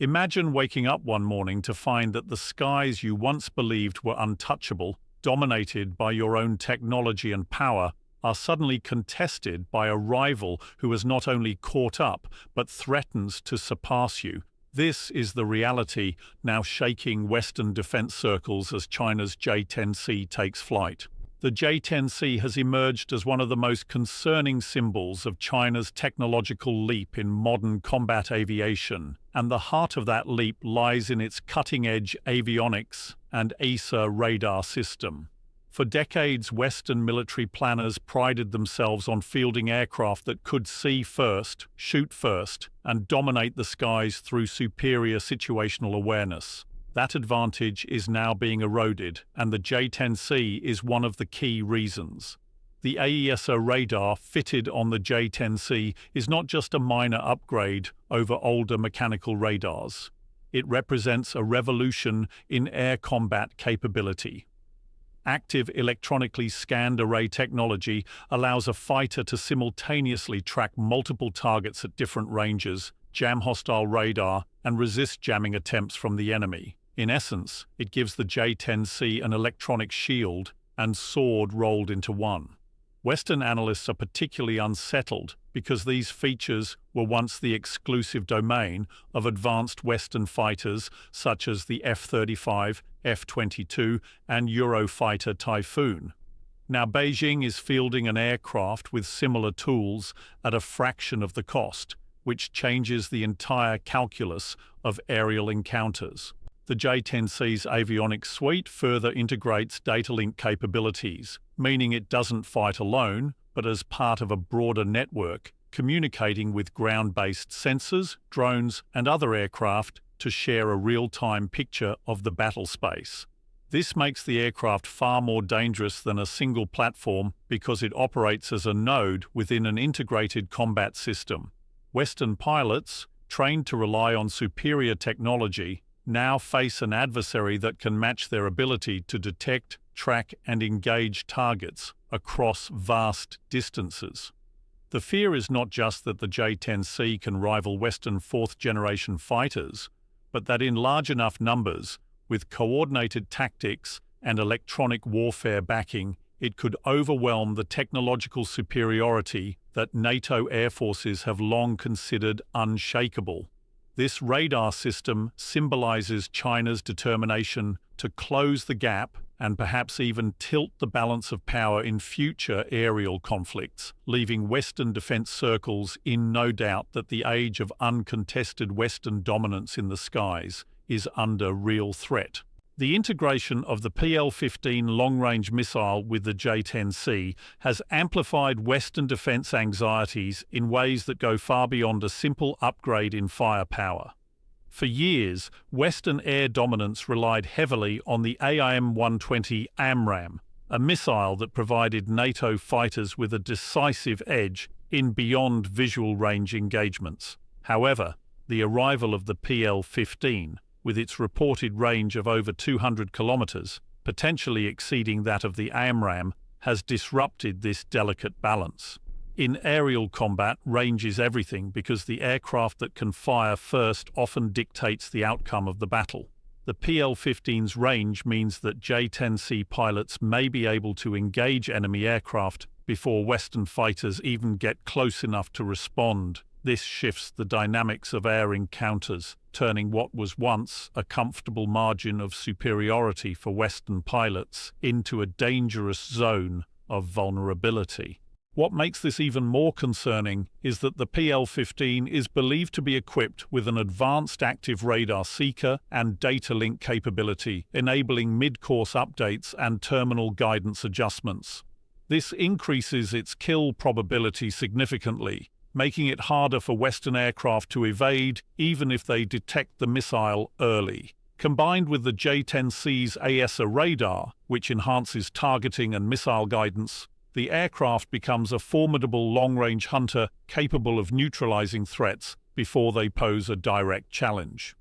Imagine waking up one morning to find that the skies you once believed were untouchable, dominated by your own technology and power, are suddenly contested by a rival who has not only caught up, but threatens to surpass you. This is the reality now shaking Western defense circles as China's J-10C takes flight. The J-10C has emerged as one of the most concerning symbols of China's technological leap in modern combat aviation, and the heart of that leap lies in its cutting-edge avionics and AESA radar system. For decades, Western military planners prided themselves on fielding aircraft that could see first, shoot first, and dominate the skies through superior situational awareness. That advantage is now being eroded, and the J-10C is one of the key reasons. The AESA radar fitted on the J-10C is not just a minor upgrade over older mechanical radars. It represents a revolution in air combat capability. Active electronically scanned array technology allows a fighter to simultaneously track multiple targets at different ranges, jam hostile radar, and resist jamming attempts from the enemy. In essence, it gives the J-10C an electronic shield and sword rolled into one. Western analysts are particularly unsettled because these features were once the exclusive domain of advanced Western fighters such as the F-35, F-22, and Eurofighter Typhoon. Now Beijing is fielding an aircraft with similar tools at a fraction of the cost, which changes the entire calculus of aerial encounters. The J-10C's avionics suite further integrates data link capabilities, meaning it doesn't fight alone, but as part of a broader network, communicating with ground-based sensors, drones, and other aircraft to share a real-time picture of the battle space. This makes the aircraft far more dangerous than a single platform because it operates as a node within an integrated combat system. Western pilots, trained to rely on superior technology, now face an adversary that can match their ability to detect, track, and engage targets across vast distances. The fear is not just that the J-10C can rival Western fourth-generation fighters, but that in large enough numbers, with coordinated tactics and electronic warfare backing, it could overwhelm the technological superiority that NATO air forces have long considered unshakable. This radar system symbolizes China's determination to close the gap and perhaps even tilt the balance of power in future aerial conflicts, leaving Western defense circles in no doubt that the age of uncontested Western dominance in the skies is under real threat. The integration of the PL-15 long-range missile with the J-10C has amplified Western defense anxieties in ways that go far beyond a simple upgrade in firepower. For years, Western air dominance relied heavily on the AIM-120 AMRAAM, a missile that provided NATO fighters with a decisive edge in beyond visual range engagements. However, the arrival of the PL-15, with its reported range of over 200 kilometers, potentially exceeding that of the AMRAAM, has disrupted this delicate balance. In aerial combat, range is everything because the aircraft that can fire first often dictates the outcome of the battle. The PL-15's range means that J-10C pilots may be able to engage enemy aircraft before Western fighters even get close enough to respond. This shifts the dynamics of air encounters, turning what was once a comfortable margin of superiority for Western pilots into a dangerous zone of vulnerability. What makes this even more concerning is that the PL-15 is believed to be equipped with an advanced active radar seeker and data link capability, enabling mid-course updates and terminal guidance adjustments. This increases its kill probability significantly, making it harder for Western aircraft to evade even if they detect the missile early. Combined with the J-10C's AESA radar, which enhances targeting and missile guidance, the aircraft becomes a formidable long-range hunter capable of neutralizing threats before they pose a direct challenge.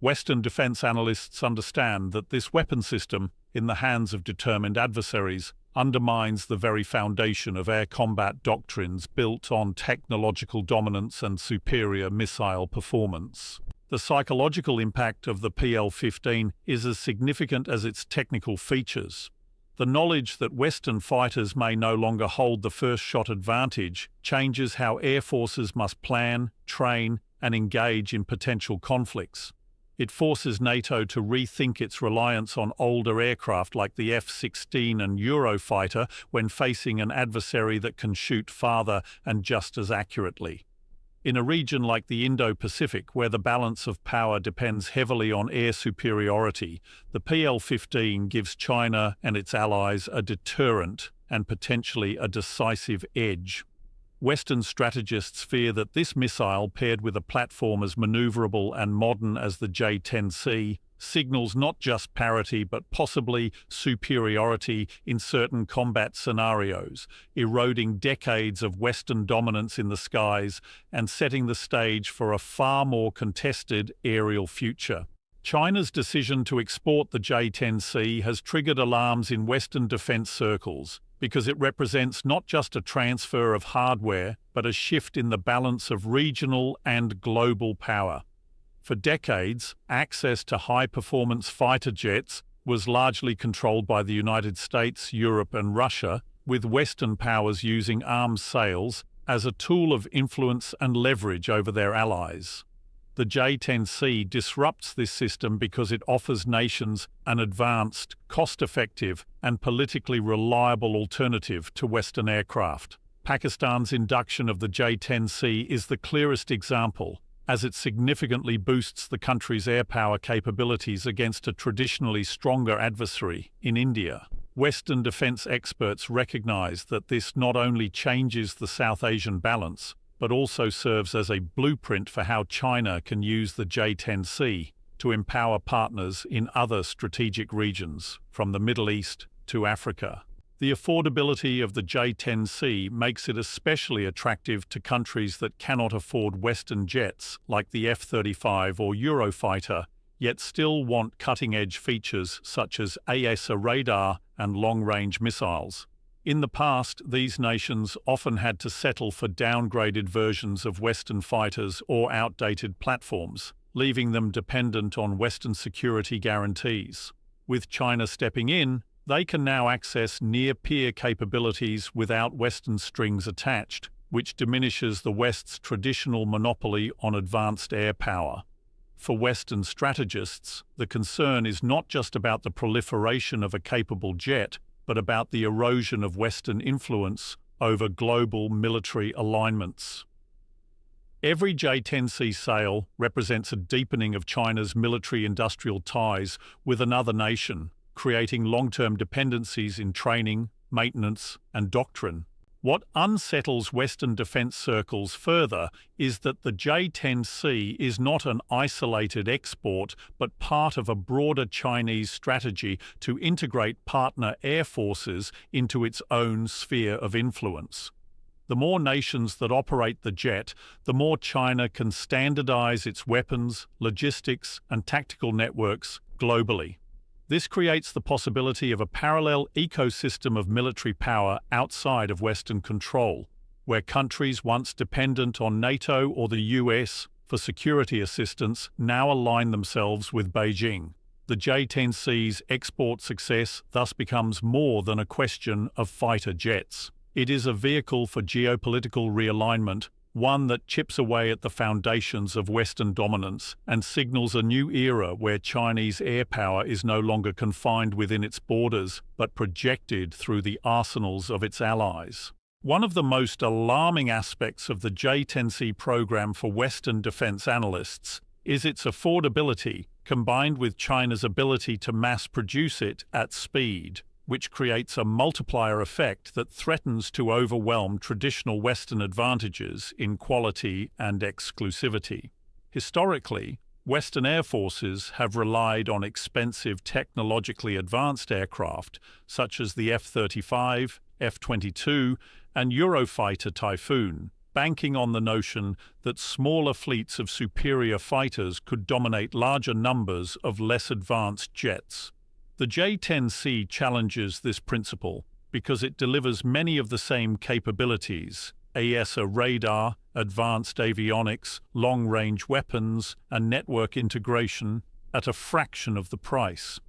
Western defense analysts understand that this weapon system, in the hands of determined adversaries, undermines the very foundation of air combat doctrines built on technological dominance and superior missile performance. The psychological impact of the PL-15 is as significant as its technical features. The knowledge that Western fighters may no longer hold the first-shot advantage changes how air forces must plan, train, and engage in potential conflicts. It forces NATO to rethink its reliance on older aircraft like the F-16 and Eurofighter when facing an adversary that can shoot farther and just as accurately. In a region like the Indo-Pacific, where the balance of power depends heavily on air superiority, the PL-15 gives China and its allies a deterrent and potentially a decisive edge. Western strategists fear that this missile, paired with a platform as maneuverable and modern as the J-10C, signals not just parity but possibly superiority in certain combat scenarios, eroding decades of Western dominance in the skies and setting the stage for a far more contested aerial future. China's decision to export the J-10C has triggered alarms in Western defense circles, because it represents not just a transfer of hardware, but a shift in the balance of regional and global power. For decades, access to high-performance fighter jets was largely controlled by the United States, Europe, and Russia, with Western powers using arms sales as a tool of influence and leverage over their allies. The J-10C disrupts this system because it offers nations an advanced, cost-effective, and politically reliable alternative to Western aircraft. Pakistan's induction of the J-10C is the clearest example, as it significantly boosts the country's air power capabilities against a traditionally stronger adversary in India. Western defense experts recognize that this not only changes the South Asian balance, but also serves as a blueprint for how China can use the J-10C to empower partners in other strategic regions, from the Middle East to Africa. The affordability of the J-10C makes it especially attractive to countries that cannot afford Western jets like the F-35 or Eurofighter, yet still want cutting-edge features such as AESA radar and long-range missiles. In the past, these nations often had to settle for downgraded versions of Western fighters or outdated platforms, leaving them dependent on Western security guarantees. With China stepping in, they can now access near-peer capabilities without Western strings attached, which diminishes the West's traditional monopoly on advanced air power. For Western strategists, the concern is not just about the proliferation of a capable jet, but about the erosion of Western influence over global military alignments. Every J-10C sale represents a deepening of China's military-industrial ties with another nation, creating long-term dependencies in training, maintenance, and doctrine. What unsettles Western defense circles further is that the J-10C is not an isolated export, but part of a broader Chinese strategy to integrate partner air forces into its own sphere of influence. The more nations that operate the jet, the more China can standardize its weapons, logistics, and tactical networks globally. This creates the possibility of a parallel ecosystem of military power outside of Western control, where countries once dependent on NATO or the US for security assistance now align themselves with Beijing. The J-10C's export success thus becomes more than a question of fighter jets. It is a vehicle for geopolitical realignment, one that chips away at the foundations of Western dominance and signals a new era where Chinese air power is no longer confined within its borders, but projected through the arsenals of its allies. One of the most alarming aspects of the J-10C program for Western defense analysts is its affordability, combined with China's ability to mass-produce it at speed, which creates a multiplier effect that threatens to overwhelm traditional Western advantages in quality and exclusivity. Historically, Western air forces have relied on expensive technologically advanced aircraft such as the F-35, F-22, and Eurofighter Typhoon, banking on the notion that smaller fleets of superior fighters could dominate larger numbers of less advanced jets. The J-10C challenges this principle because it delivers many of the same capabilities: AESA radar, advanced avionics, long-range weapons, and network integration at a fraction of the price.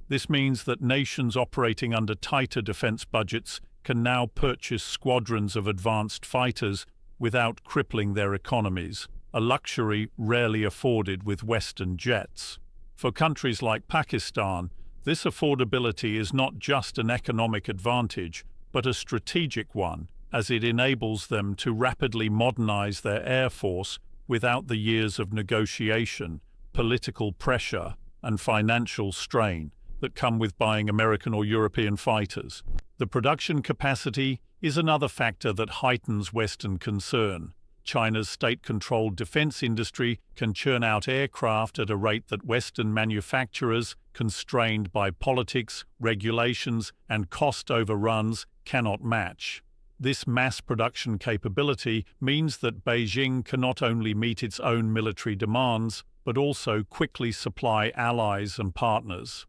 This means that nations operating under tighter defense budgets can now purchase squadrons of advanced fighters without crippling their economies, a luxury rarely afforded with Western jets. For countries like Pakistan, this affordability is not just an economic advantage, but a strategic one, as it enables them to rapidly modernize their air force without the years of negotiation, political pressure, and financial strain that come with buying American or European fighters. The production capacity is another factor that heightens Western concern. China's state-controlled defense industry can churn out aircraft at a rate that Western manufacturers, constrained by politics, regulations, and cost overruns, cannot match. This mass production capability means that Beijing can not only meet its own military demands, but also quickly supply allies and partners.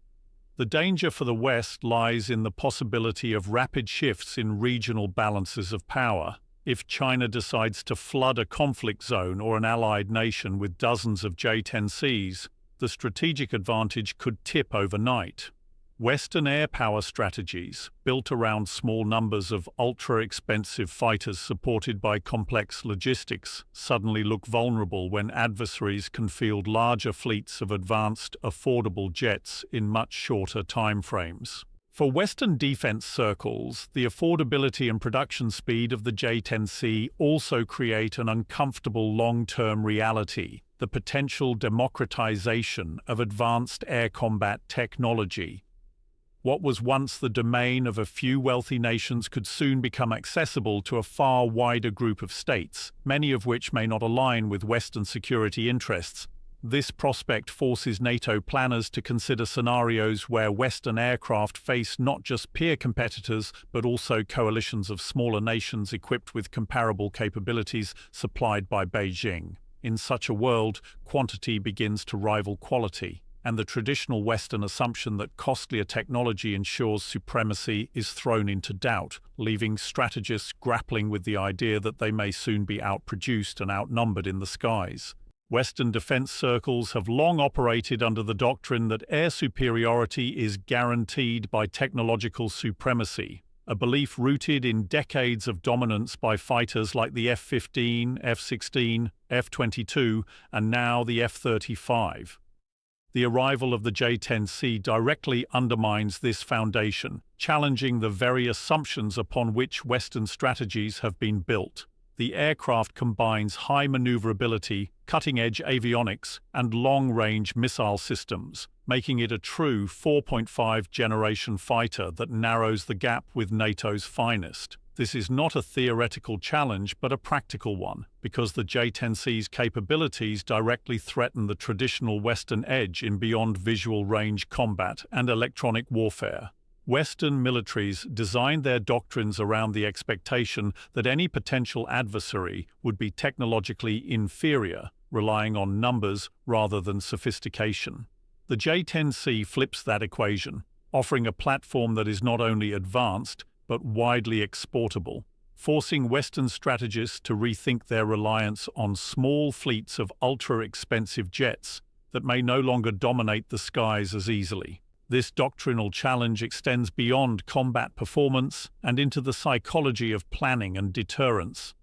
The danger for the West lies in the possibility of rapid shifts in regional balances of power. If China decides to flood a conflict zone or an allied nation with dozens of J-10Cs, the strategic advantage could tip overnight. Western air power strategies, built around small numbers of ultra-expensive fighters supported by complex logistics, suddenly look vulnerable when adversaries can field larger fleets of advanced, affordable jets in much shorter timeframes. For Western defense circles, the affordability and production speed of the J-10C also create an uncomfortable long-term reality: the potential democratization of advanced air combat technology. What was once the domain of a few wealthy nations could soon become accessible to a far wider group of states, many of which may not align with Western security interests. This prospect forces NATO planners to consider scenarios where Western aircraft face not just peer competitors, but also coalitions of smaller nations equipped with comparable capabilities supplied by Beijing. In such a world, quantity begins to rival quality, and the traditional Western assumption that costlier technology ensures supremacy is thrown into doubt, leaving strategists grappling with the idea that they may soon be outproduced and outnumbered in the skies. Western defense circles have long operated under the doctrine that air superiority is guaranteed by technological supremacy, a belief rooted in decades of dominance by fighters like the F-15, F-16, F-22, and now the F-35. The arrival of the J-10C directly undermines this foundation, challenging the very assumptions upon which Western strategies have been built. The aircraft combines high maneuverability, cutting-edge avionics, and long-range missile systems, making it a true 4.5-generation fighter that narrows the gap with NATO's finest. This is not a theoretical challenge, but a practical one, because the J-10C's capabilities directly threaten the traditional Western edge in beyond visual range combat and electronic warfare. Western militaries designed their doctrines around the expectation that any potential adversary would be technologically inferior, relying on numbers rather than sophistication. The J-10C flips that equation, offering a platform that is not only advanced, but widely exportable, forcing Western strategists to rethink their reliance on small fleets of ultra-expensive jets that may no longer dominate the skies as easily. This doctrinal challenge extends beyond combat performance and into the psychology of planning and deterrence.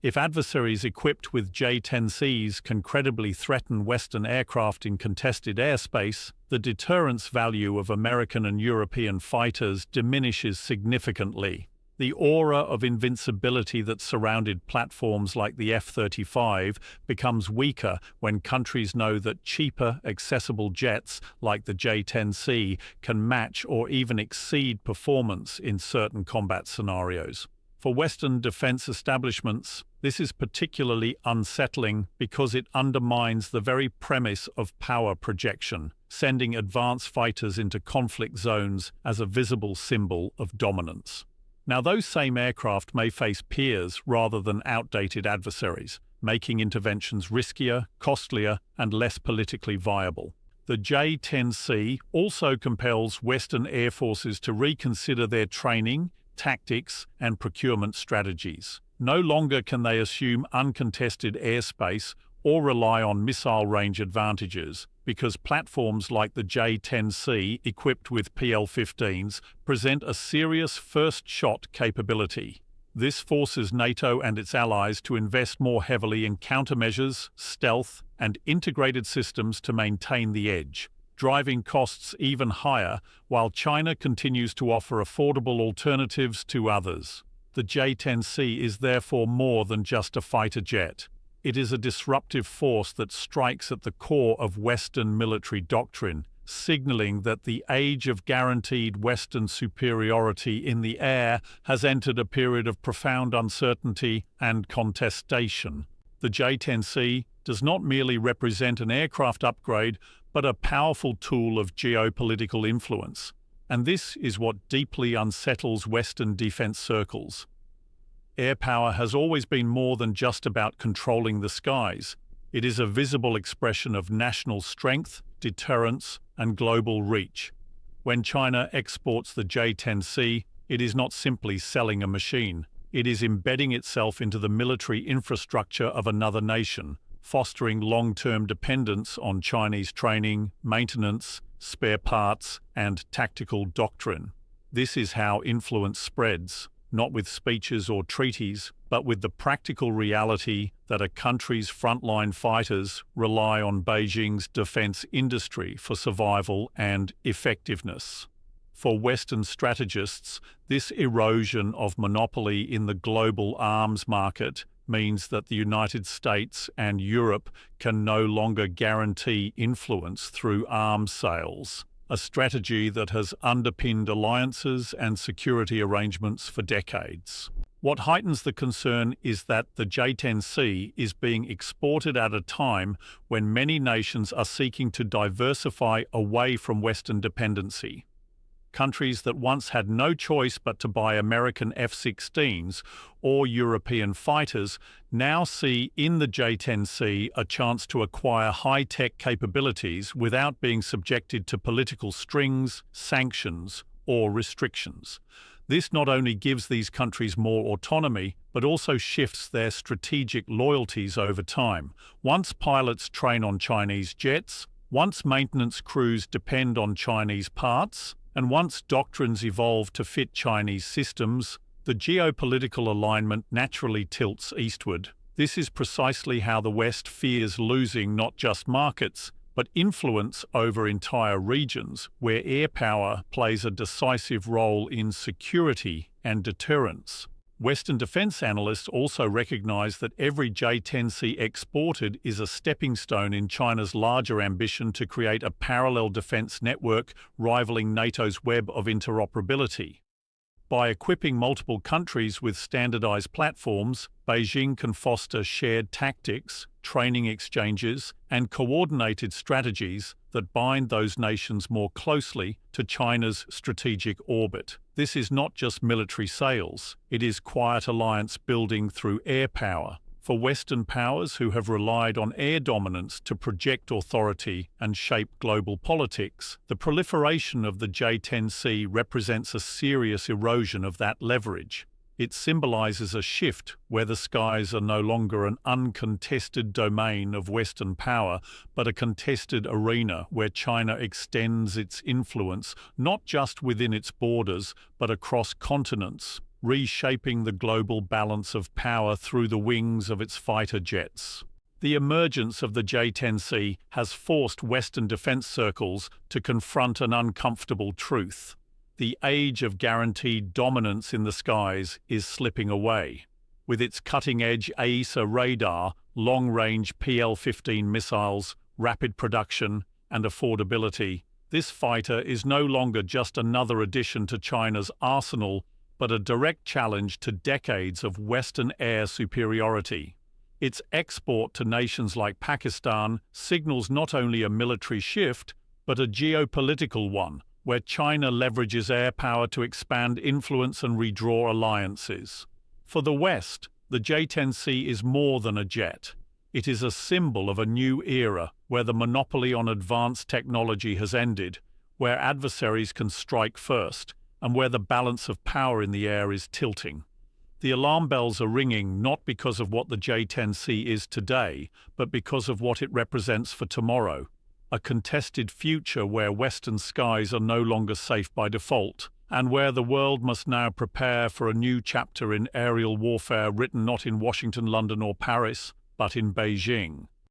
If adversaries equipped with J-10Cs can credibly threaten Western aircraft in contested airspace, the deterrence value of American and European fighters diminishes significantly. The aura of invincibility that surrounded platforms like the F-35 becomes weaker when countries know that cheaper, accessible jets like the J-10C can match or even exceed performance in certain combat scenarios. For Western defense establishments, this is particularly unsettling because it undermines the very premise of power projection, sending advanced fighters into conflict zones as a visible symbol of dominance. Now, those same aircraft may face peers rather than outdated adversaries, making interventions riskier, costlier, and less politically viable. The J-10C also compels Western air forces to reconsider their training, tactics, and procurement strategies. No longer can they assume uncontested airspace or rely on missile range advantages, because platforms like the J-10C, equipped with PL-15s, present a serious first-shot capability. This forces NATO and its allies to invest more heavily in countermeasures, stealth, and integrated systems to maintain the edge, driving costs even higher while China continues to offer affordable alternatives to others. The J-10C is therefore more than just a fighter jet. It is a disruptive force that strikes at the core of Western military doctrine, signaling that the age of guaranteed Western superiority in the air has entered a period of profound uncertainty and contestation. The J-10C does not merely represent an aircraft upgrade, but a powerful tool of geopolitical influence. And this is what deeply unsettles Western defense circles. Air power has always been more than just about controlling the skies. It is a visible expression of national strength, deterrence, and global reach. When China exports the J-10C, it is not simply selling a machine. It is embedding itself into the military infrastructure of another nation, fostering long-term dependence on Chinese training, maintenance, spare parts, and tactical doctrine. This is how influence spreads, not with speeches or treaties, but with the practical reality that a country's frontline fighters rely on Beijing's defense industry for survival and effectiveness. For Western strategists, this erosion of monopoly in the global arms market means that the United States and Europe can no longer guarantee influence through arms sales, a strategy that has underpinned alliances and security arrangements for decades. What heightens the concern is that the J-10C is being exported at a time when many nations are seeking to diversify away from Western dependency. Countries that once had no choice but to buy American F-16s or European fighters now see in the J-10C a chance to acquire high-tech capabilities without being subjected to political strings, sanctions, or restrictions. This not only gives these countries more autonomy, but also shifts their strategic loyalties over time. Once pilots train on Chinese jets, once maintenance crews depend on Chinese parts, and once doctrines evolve to fit Chinese systems, the geopolitical alignment naturally tilts eastward. This is precisely how the West fears losing not just markets, but influence over entire regions, where air power plays a decisive role in security and deterrence. Western defense analysts also recognize that every J-10C exported is a stepping stone in China's larger ambition to create a parallel defense network rivaling NATO's web of interoperability. By equipping multiple countries with standardized platforms, Beijing can foster shared tactics, training exchanges, and coordinated strategies that bind those nations more closely to China's strategic orbit. This is not just military sales, it is quiet alliance building through air power. For Western powers who have relied on air dominance to project authority and shape global politics, the proliferation of the J-10C represents a serious erosion of that leverage. It symbolizes a shift where the skies are no longer an uncontested domain of Western power, but a contested arena where China extends its influence not just within its borders, but across continents, reshaping the global balance of power through the wings of its fighter jets. The emergence of the J-10C has forced Western defense circles to confront an uncomfortable truth. The age of guaranteed dominance in the skies is slipping away. With its cutting-edge AESA radar, long-range PL-15 missiles, rapid production, and affordability, this fighter is no longer just another addition to China's arsenal, but a direct challenge to decades of Western air superiority. Its export to nations like Pakistan signals not only a military shift, but a geopolitical one, where China leverages air power to expand influence and redraw alliances. For the West, the J-10C is more than a jet. It is a symbol of a new era where the monopoly on advanced technology has ended, where adversaries can strike first, and where the balance of power in the air is tilting. The alarm bells are ringing not because of what the J-10C is today, but because of what it represents for tomorrow. A contested future where Western skies are no longer safe by default, and where the world must now prepare for a new chapter in aerial warfare written not in Washington, London, or Paris, but in Beijing.